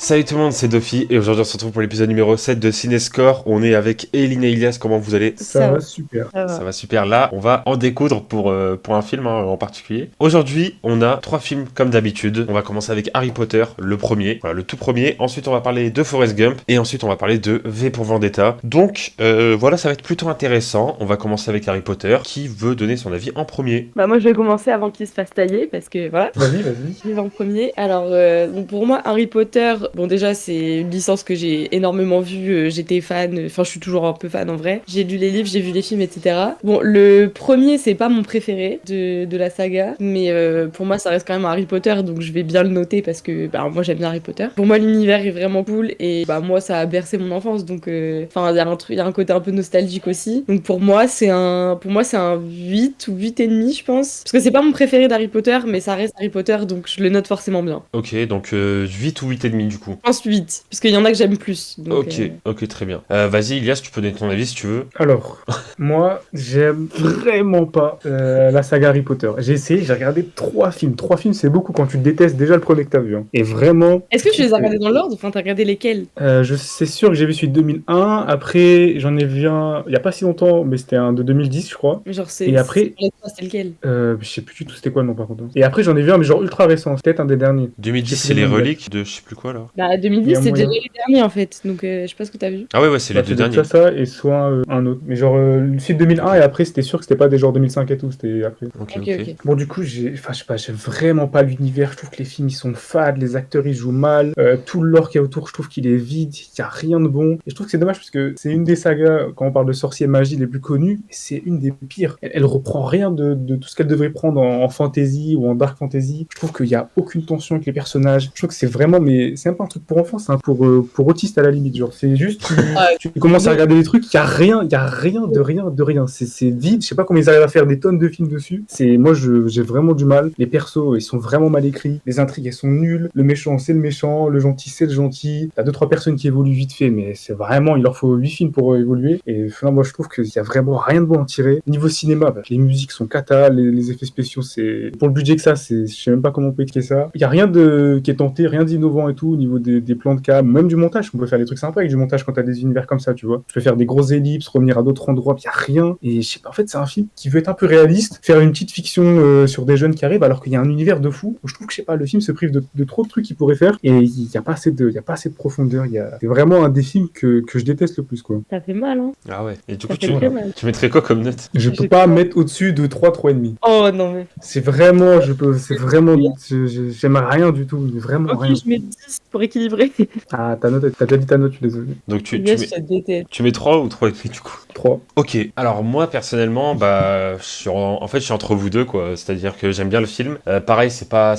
Salut tout le monde, c'est Dofi et aujourd'hui on se retrouve pour l'épisode numéro 7 de Cinescore. On est avec Eline et Ilias, comment vous allez? Ça va super. Ça va super, là on va en découdre pour un film en particulier. Aujourd'hui on a 3 films comme d'habitude. On va commencer avec Harry Potter, le premier, voilà le tout premier. Ensuite on va parler de Forrest Gump et ensuite on va parler de V pour Vendetta. Donc voilà, ça va être plutôt intéressant. On va commencer avec Harry Potter. Qui veut donner son avis en premier? Bah moi je vais commencer avant qu'il se fasse tailler parce que voilà. Vas-y. Je vais en premier. Alors donc pour moi Harry Potter, bon déjà c'est une licence que j'ai énormément vue, j'étais fan, enfin je suis toujours un peu fan en vrai. J'ai lu les livres, j'ai vu les films, etc. Bon le premier c'est pas mon préféré de la saga, mais pour moi ça reste quand même Harry Potter donc je vais bien le noter parce que bah, moi j'aime bien Harry Potter. Pour moi l'univers est vraiment cool et bah moi ça a bercé mon enfance donc enfin il y a un côté un peu nostalgique aussi. Donc pour moi c'est un 8 ou 8 et demi je pense. Parce que c'est pas mon préféré d'Harry Potter mais ça reste Harry Potter donc je le note forcément bien. Ok, donc 8 ou 8 et demi du coup. Je pense 8 parce qu'il y en a que j'aime plus. Donc, Ok, très bien. Vas-y Ilias, tu peux donner ton avis si tu veux. Alors, moi, j'aime vraiment pas la saga Harry Potter. J'ai essayé, j'ai regardé 3 films. 3 films, c'est beaucoup quand tu détestes déjà le premier que t'as vu. Hein. Et vraiment... Est-ce que tu les as regardés dans l'ordre? Enfin, t'as regardé lesquels? C'est sûr que j'ai vu celui de 2001. Après, j'en ai vu un il y a pas si longtemps, mais c'était un de 2010, je crois. Genre, Et après, c'est lequel? je sais plus du tout c'était quoi le nom par contre. Et après, j'en ai vu un, mais genre ultra récent. C'est peut-être un des derniers. 2010 Je sais c'est plus les le nom reliques de je sais plus quoi là. Bah, Il 2010, y a c'est déjà moyen. les derniers en fait. Donc, je sais pas ce que t'as vu. Ah ouais, c'est les Bah, deux c'est derniers. ça, et soit un autre. Mais genre, le site 2001, et après, c'était sûr que c'était pas des genres 2005 et tout, c'était après. Ok. Bon, du coup, je sais pas, j'aime vraiment pas l'univers. Je trouve que les films ils sont fades, les acteurs ils jouent mal, tout le lore qu'il y a autour, je trouve qu'il est vide, il y a rien de bon. Et je trouve que c'est dommage parce que c'est une des sagas, quand on parle de sorcier et magie, les plus connues, et c'est une des pires. Elle reprend rien de tout ce qu'elle devrait prendre en fantasy ou en dark fantasy. Je trouve qu'il y a aucune tension avec les personnages. Je trouve que c'est vraiment, mais c'est un peu un truc pour enfants, c'est un pour autistes à la limite. Genre, c'est juste, tu commences à regarder les trucs, il y a rien de rien. C'est vide. Je sais pas comment ils arrivent à faire des tonnes de films dessus. Moi, j'ai vraiment du mal. Les persos, ils sont vraiment mal écrits. Les intrigues, elles sont nulles. Le méchant, c'est le méchant. Le gentil, c'est le gentil. T'as 2-3 personnes qui évoluent vite fait, mais c'est vraiment, il leur faut 8 films pour évoluer. Et non, moi, je trouve qu'il y a vraiment rien de bon à en tirer. Niveau cinéma, bah, les musiques sont cata, les effets spéciaux, c'est pour le budget que ça, je sais même pas comment on peut expliquer ça. Il y a rien qui est tenté, rien d'innovant et tout au niveau des plans de cam, même du montage. On peut faire des trucs sympas avec du montage quand t'as des univers comme ça, tu vois. Tu peux faire des grosses ellipses, revenir à d'autres endroits, il y a rien. Et je sais pas, en fait, c'est un film qui veut être un peu réaliste, faire une petite fiction sur des jeunes qui arrivent, alors qu'il y a un univers de fou. Je trouve que, je sais pas, le film se prive de trop de trucs qu'il pourrait faire, et il y a pas assez de profondeur. C'est vraiment un des films que je déteste le plus, quoi. Ça fait mal, hein. Ah ouais. Et du coup, Ça fait très mal. tu mettrais quoi comme note? Je peux pas mettre au-dessus de 3,5. Oh non, mais. C'est vraiment, j'aime rien du tout, mais vraiment Ok, rien. je mets 10 pour équilibrer. Ah, t'as déjà dit ta note, je suis désolé. Donc Yes, je te déteste. tu mets 3 ou 3,5 du coup? 3. Ok, alors moi personnellement, bah, en fait, je suis entre vous deux quoi. C'est-à-dire que j'aime bien le film. Pareil, c'est pas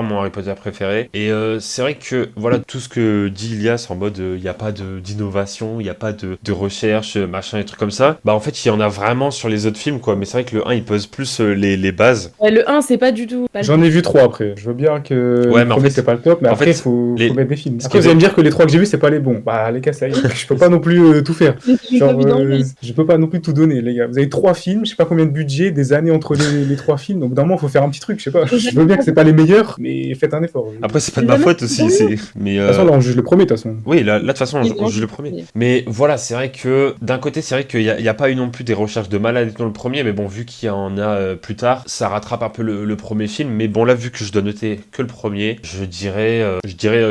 mon Harry Potter préféré. Et c'est vrai que voilà tout ce que dit Ilias en mode, il y a pas d'innovation, il y a pas de recherche, machin, et trucs comme ça. Bah en fait, il y en a vraiment sur les autres films quoi. Mais c'est vrai que le 1 il pose plus les bases. Ouais, le 1, c'est pas du tout. Pas le J'en ai vu 3 après. Je veux bien que Ouais, le mais en premier fait- c'est pas le top, mais en après fait, faut mettre des films. ce Après qui vous est- allez me dire que les 3 que j'ai vus c'est pas les bons. Bah les gars, ça y est, je peux pas non plus tout faire. Genre, je peux pas non plus tout donner, les gars. Vous avez 3 films, je sais pas combien de budget, des années entre les 3 films, donc d'un moment faut faire un petit truc, je sais pas. Je veux bien que c'est pas les meilleurs, mais faites un effort. Après, c'est pas de ma faute aussi. Mais De toute façon, là on juge le premier, de toute façon. oui, là de toute façon, Ils on ont juge le juge. premier. Mais voilà, c'est vrai que d'un côté, c'est vrai qu'il y a pas eu non plus des recherches de malade dans le premier, mais bon, vu qu'il y en a plus tard, ça rattrape un peu le premier film. Mais bon, là, vu que je dois noter que le premier, je dirais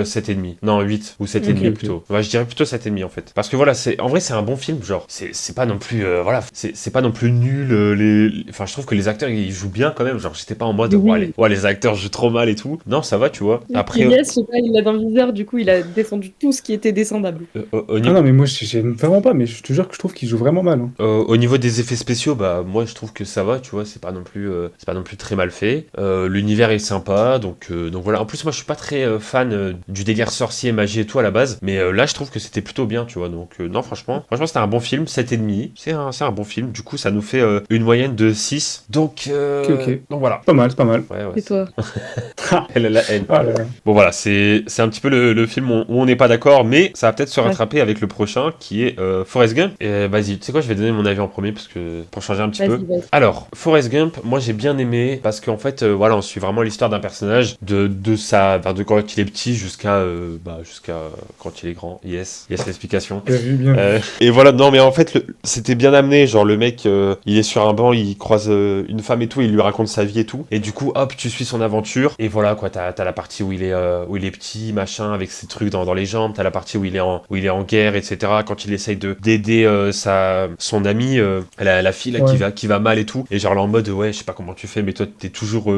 7,5. Non, 8 ou 7,5 Ok. plutôt. Ouais, je dirais plutôt 7,5 en fait. Parce que voilà, en vrai, c'est un bon film. Genre, c'est pas non plus, voilà, c'est pas non plus nul. Enfin, je trouve que les acteurs, ils jouent bien quand même. Genre, j'étais pas en mode, Oui. ouais, les acteurs jouent trop mal et tout. Non, ça va, tu vois. Après, Yes, je sais pas, il l'a dans le viseur, du coup, il a descendu tout ce qui était descendable. au Ah niveau non, mais moi j'aime vraiment pas, mais je te jure que je trouve qu'il joue vraiment mal. Hein. Au niveau des effets spéciaux, bah moi je trouve que ça va, tu vois, c'est pas non plus très mal fait. L'univers est sympa, donc voilà. En plus moi je suis pas très fan du délire sorcier, magie et tout à la base, mais là je trouve que c'était plutôt bien, tu vois. Donc non franchement c'était un bon film, 7,5. C'est un bon film. Du coup ça nous fait une moyenne de 6. Donc Ok. donc voilà. Pas mal, c'est pas mal. Ouais, Et toi? elle a la haine. Ah là là. Bon voilà, c'est un petit peu le film où on n'est pas d'accord, mais ça va peut-être se rattraper avec le prochain qui est Forrest Gump. Et vas-y, tu sais quoi, je vais donner mon avis en premier parce que pour changer un petit peu. Vas-y. Alors, Forrest Gump, moi j'ai bien aimé parce qu'en fait, voilà, on suit vraiment l'histoire d'un personnage de quand il est petit vie jusqu'à quand il est grand. Yes l'explication. Bien vu, bien vu. Et voilà, non mais en fait c'était bien amené, genre le mec il est sur un banc, il croise une femme et tout, il lui raconte sa vie et tout, et du coup hop tu suis son aventure, et voilà quoi, t'as la partie où il est petit machin avec ses trucs dans les jambes, t'as la partie où il est en guerre, etc. Quand il essaye d'aider son ami, la fille là qui va mal et tout, et genre là en mode ouais je sais pas comment tu fais, mais toi t'es toujours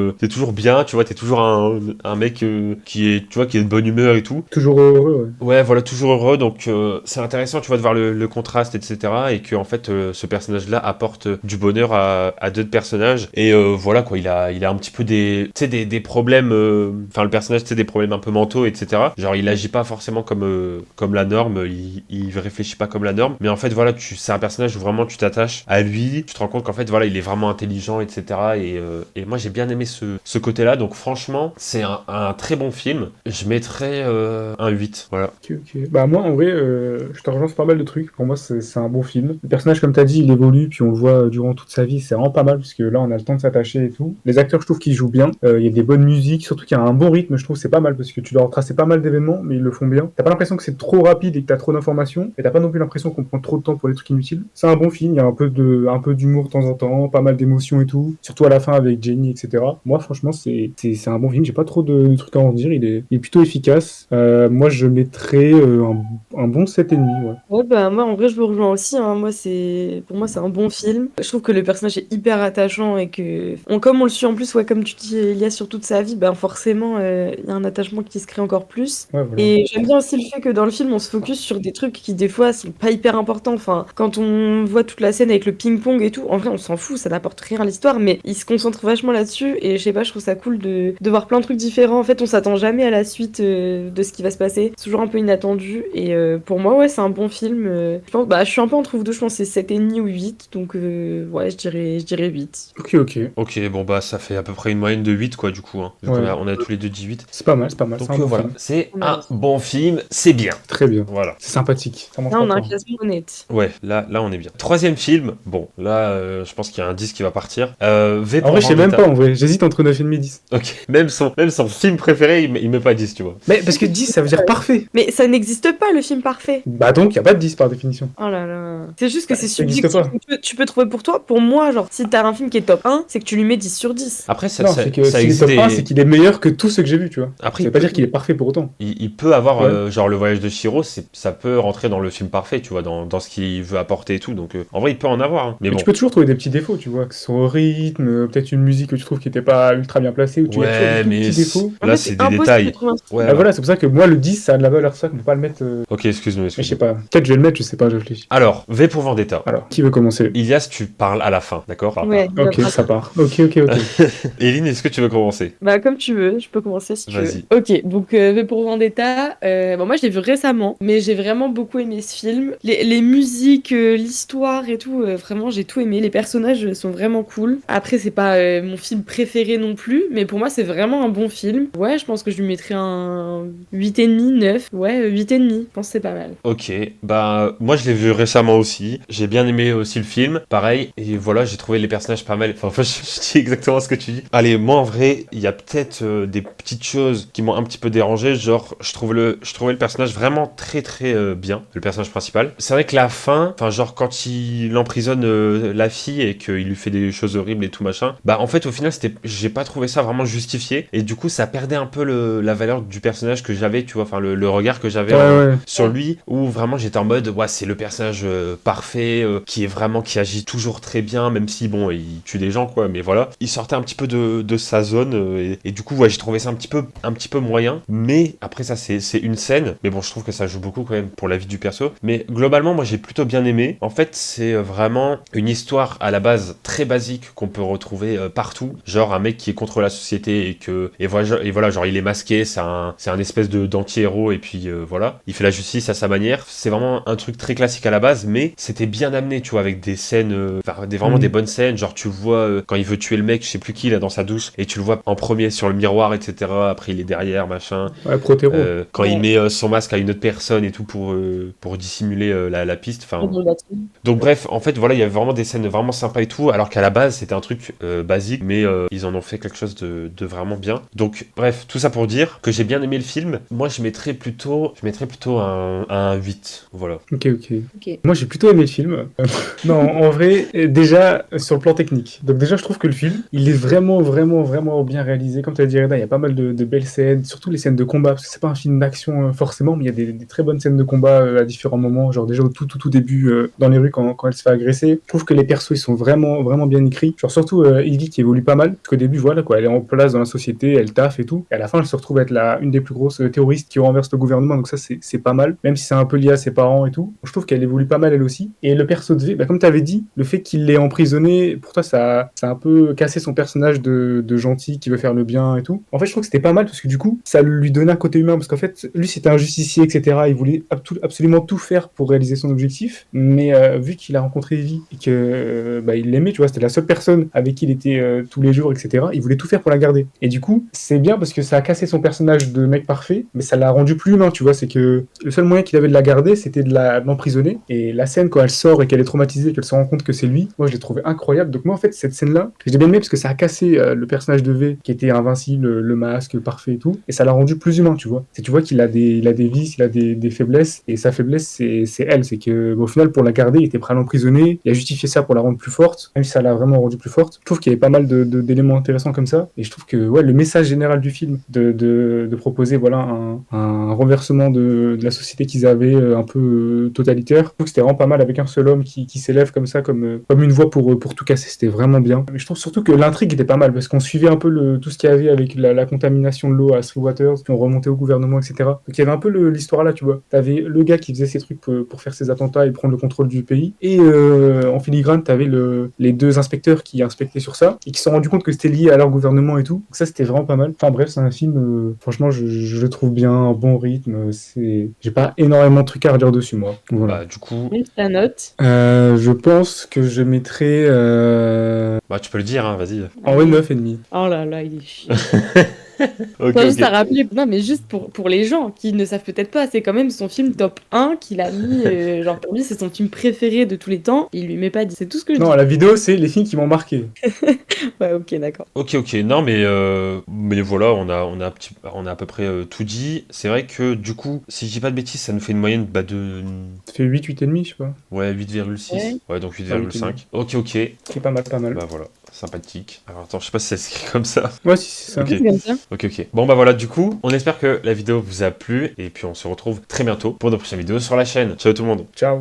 bien, tu vois, t'es toujours un mec qui est, tu vois, qui est de bonne humeur et tout. Toujours heureux, ouais. Ouais, voilà, toujours heureux, donc c'est intéressant, tu vois, de voir le contraste, etc. Et que en fait, ce personnage-là apporte du bonheur à d'autres personnages. Et voilà, quoi, il a un petit peu des problèmes, enfin, le personnage, tu sais, des problèmes un peu mentaux, etc. Genre, il agit pas forcément comme la norme, il réfléchit pas comme la norme. Mais en fait, voilà, c'est un personnage où vraiment tu t'attaches à lui, tu te rends compte qu'en fait, voilà, il est vraiment intelligent, etc. Et moi, j'ai bien aimé ce côté-là. Donc, franchement, c'est un très bon film. Je mettrais un 8, voilà. Ok. Bah moi en vrai, je te rejoins sur pas mal de trucs. Pour moi c'est un bon film. Le personnage comme t'as dit, il évolue puis on le voit durant toute sa vie. C'est vraiment pas mal parce que là on a le temps de s'attacher et tout. Les acteurs je trouve qu'ils jouent bien. Il y a des bonnes musiques, surtout qu'il y a un bon rythme. Je trouve que c'est pas mal parce que tu dois retracer pas mal d'événements, mais ils le font bien. T'as pas l'impression que c'est trop rapide et que t'as trop d'informations, et t'as pas non plus l'impression qu'on prend trop de temps pour les trucs inutiles. C'est un bon film. Il y a un peu d'humour de temps en temps, pas mal d'émotions et tout. Surtout à la fin avec Jenny, etc. Moi franchement c'est un bon film. J'ai pas trop de trucs à en dire. Il est plutôt efficace. Moi je mettrais un bon 7,5, ouais. Ouais, bah, moi, en vrai, je me rejoins aussi, hein. Pour moi, c'est un bon film. Je trouve que le personnage est hyper attachant et que, comme on le suit en plus, ouais, comme tu dis, Elias, sur toute sa vie, ben, forcément, il y a un attachement qui se crée encore plus. Ouais, voilà. Et j'aime bien aussi le fait que dans le film, on se focus sur des trucs qui, des fois, sont pas hyper importants. Enfin, quand on voit toute la scène avec le ping-pong et tout, en vrai, on s'en fout, ça n'apporte rien à l'histoire, mais il se concentre vachement là-dessus. Et je sais pas, je trouve ça cool de voir plein de trucs différents. En fait, on s'attend jamais à la suite de ce qui va se passer. C'est toujours un peu inattendu. Et pour moi, ouais, c'est un bon film. Je pense, je suis un peu entre vous deux, je pense que c'est 7,5 ou 8. Donc, ouais, je dirais 8. Ok. Ok, bon bah ça fait à peu près une moyenne de 8 quoi du coup, hein. Vu Ouais. on a tous les deux dit 8. C'est pas mal. Donc C'est un bon voilà, film. c'est Ouais. un bon film, c'est bien. Très bien. Voilà. C'est sympathique. Ça mange Là, pas on a un de pain. classement honnête. Ouais, là on est bien. Troisième film, bon, là je pense qu'il y a un 10 qui va partir. V En pour vrai, je sais même Vendetta. pas, en vrai. J'hésite entre 9,5 et 10. Ok, même son film préféré, il met pas 10, tu vois. Mais parce que 10, ça veut dire parfait. Mais ça n'existe pas, le film parfait. Bah donc, y a pas de 10 par définition. Oh là là. C'est juste que Bah, c'est ça existe subjectif. pas. Tu peux trouver pour toi. Pour moi, genre, si t'as un film qui est top 1, c'est que tu lui mets 10 sur 10. Après, Non, c'est que s'il est top 1, c'est qu'il est meilleur que tous ceux que j'ai vus, tu vois. Après, Ça veut pas dire qu'il est parfait pour autant. il peut avoir, Ouais. genre, le voyage de Shiro, ça peut rentrer dans le film parfait, tu vois, dans ce qu'il veut apporter et tout. Donc, en vrai, il peut en avoir, hein. Mais Mais bon. tu peux toujours trouver des petits défauts, tu vois, que ce soit au rythme, peut-être une musique que tu trouves qui était pas ultra bien placée, ou tu as toujours Ouais, des tout mais petits défauts. En là, fait, c'est des impossible détails. de trouver un Ouais, Ah, voilà. voilà, c'est pour ça que moi, le 10, ça a de la valeur, ça, qu'on peut pas le mettre. Ok, excuse-moi, Mais je sais excuse-moi. pas. Peut-être je vais le mettre, je sais pas, je réfléchis. Alors, V pour Vendetta. Alors, qui veut commencer? Ilias, tu parles à la fin, d'accord? Ouais, Ok, ça part. Ok. Eline, est-ce que tu veux commencer? Bah, comme tu veux, je peux commencer si tu veux. Vas-y. Ok, donc V pour Vendetta, bon, moi je l'ai vu récemment, mais j'ai vraiment beaucoup aimé ce film. Les musiques, l'histoire et tout, vraiment j'ai tout aimé. Les personnages sont vraiment cool. Après, c'est pas mon film préféré non plus, mais pour moi c'est vraiment un bon film. Ouais, je pense que je lui mettrais un 8,5, 9. Ouais, 8,5, je pense que c'est pas mal. Ok, bah moi je l'ai vu récemment aussi, j'ai bien aimé aussi le film, pareil, et voilà, j'ai trouvé les personnages pas mal, enfin je dis exactement ce que tu dis. Allez, moi en vrai, il y a peut-être des petites choses qui m'ont un petit peu dérangé, genre je trouvais le personnage vraiment très bien, le personnage principal. C'est vrai que la fin, enfin genre quand il emprisonne la fille et qu'il lui fait des choses horribles et tout machin, bah en fait au final j'ai pas trouvé ça vraiment justifié, et du coup ça perdait un peu la valeur du personnage que j'avais, tu vois, enfin le regard que j'avais Ouais. sur lui, où vraiment j'étais en mode ouais, c'est le personnage parfait, qui agit toujours très bien, même si bon il tue des gens quoi, mais voilà, il sortait un petit peu de sa zone, et du coup ouais, j'ai trouvé ça un petit peu moyen, mais après ça c'est une scène, mais bon je trouve que ça joue beaucoup quand même pour la vie du perso, mais globalement moi j'ai plutôt bien aimé. En fait c'est vraiment une histoire à la base très basique qu'on peut retrouver partout, genre un mec qui est contre la société et voilà genre il est masqué, c'est un espèce d'anti-héros, et puis voilà, il fait la justice justice à sa manière. C'est vraiment un truc très classique à la base, mais c'était bien amené, tu vois, avec des scènes, vraiment des bonnes scènes. Genre, tu le vois quand il veut tuer le mec, je sais plus qui, là, dans sa douche, et tu le vois en premier sur le miroir, etc. Après, il est derrière, machin. Ouais, Protero. Quand il met son masque à une autre personne et tout pour dissimuler la piste. Enfin, donc bref, en fait, voilà, il y avait vraiment des scènes vraiment sympas et tout, alors qu'à la base, c'était un truc basique, mais ils en ont fait quelque chose de vraiment bien. Donc bref, tout ça pour dire que j'ai bien aimé le film. Moi, je mettrais plutôt un 8. Voilà. Ok. Moi, j'ai plutôt aimé le film. Non, en vrai, déjà, sur le plan technique. Donc déjà, je trouve que le film, il est vraiment bien réalisé. Comme tu as dit, Reda, il y a pas mal de belles scènes, surtout les scènes de combat, parce que c'est pas un film d'action forcément, mais il y a des très bonnes scènes de combat à différents moments, genre déjà au tout début, dans les rues, quand elle se fait agresser. Je trouve que les persos, ils sont vraiment bien écrits. Genre surtout Evie qui évolue pas mal, parce qu'au début, voilà, quoi, elle est en place dans la société, elle taffe et tout. Et à la fin, elle se retrouve à être une des plus grosses terroristes qui renverse le gouvernement, donc ça, c'est pas mal. Même si c'est un peu lié à ses parents et tout. Je trouve qu'elle évolue pas mal, elle aussi. Et le perso de V, bah, comme tu avais dit, le fait qu'il l'ait emprisonné, pour toi, ça a un peu cassé son personnage de gentil qui veut faire le bien et tout. En fait, je trouve que c'était pas mal, parce que du coup, ça lui donnait un côté humain, parce qu'en fait, lui, c'était un justicier, etc. Il voulait absolument tout faire pour réaliser son objectif. Mais vu qu'il a rencontré Evie et que il l'aimait, tu vois, c'était la seule personne avec qui il était tous les jours, etc. Il voulait tout faire pour la garder. Et du coup, c'est bien parce que ça a cassé son personnage de mec parfait, mais ça l'a rendu plus humain, tu vois. C'est que le seul moyen qu'il avait de la garder, c'était de l'emprisonner. Et la scène, quand elle sort et qu'elle est traumatisée, qu'elle se rend compte que c'est lui, moi, je l'ai trouvé incroyable. Donc moi, en fait, cette scène-là, je l'ai bien aimé parce que ça a cassé le personnage de V, qui était invincible, le masque, le parfait et tout. Et ça l'a rendu plus humain, tu vois. Tu vois qu'il a des vices, il a des faiblesses. Et sa faiblesse, c'est elle. C'est que, au final, pour la garder, il était prêt à l'emprisonner. Il a justifié ça pour la rendre plus forte, même si ça l'a vraiment rendue plus forte. Je trouve qu'il y avait pas mal d'éléments intéressants comme ça. Et je trouve que, ouais, le message général du film, de proposer, voilà, un renversement de la société qu'ils avaient, un peu totalitaire. Je trouve que c'était vraiment pas mal avec un seul homme qui s'élève comme ça, comme une voix pour tout casser. C'était vraiment bien. Mais je trouve surtout que l'intrigue était pas mal parce qu'on suivait un peu tout ce qu'il y avait avec la contamination de l'eau à Three Waters, puis on remontait au gouvernement, etc. Donc il y avait un peu l'histoire là, tu vois. T'avais le gars qui faisait ses trucs pour faire ses attentats et prendre le contrôle du pays. Et en filigrane, t'avais les deux inspecteurs qui inspectaient sur ça et qui se sont rendus compte que c'était lié à leur gouvernement et tout. Donc ça, c'était vraiment pas mal. Enfin bref, c'est un film, franchement, je le trouve bien, un bon rythme. J'ai pas énormément de trucs à redire dessus, moi. Voilà. Bah, du coup, Oui, ta note. Je pense que je mettrais bah, tu peux le dire, hein, vas-y. en vrai 9,5. Oh là là, il est chiant. Ok, Pas juste ok. à rappeler, non mais juste pour les gens qui ne savent peut-être pas, c'est quand même son film top 1 qu'il a mis, genre pour lui c'est son film préféré de tous les temps, il lui met pas 10, c'est tout ce que je Non, la vidéo, c'est les films qui m'ont marqué. dis. Ouais, ok, d'accord. Ok, non, mais voilà, on a à peu près tout dit. C'est vrai que du coup, si je dis pas de bêtises, ça nous fait une moyenne de Ça fait 8, 8,5, je sais pas. ouais, 8,6. Ouais. Ouais, donc 8,5. Ok, C'est pas mal, pas mal. bah voilà, sympathique. Alors attends, je sais pas si ça s'écrit comme ça. Ouais, si, c'est ça. Ok. C'est comme ça. Ok. Bon bah voilà, du coup, on espère que la vidéo vous a plu et puis on se retrouve très bientôt pour de prochaines vidéos sur la chaîne. Ciao tout le monde. Ciao.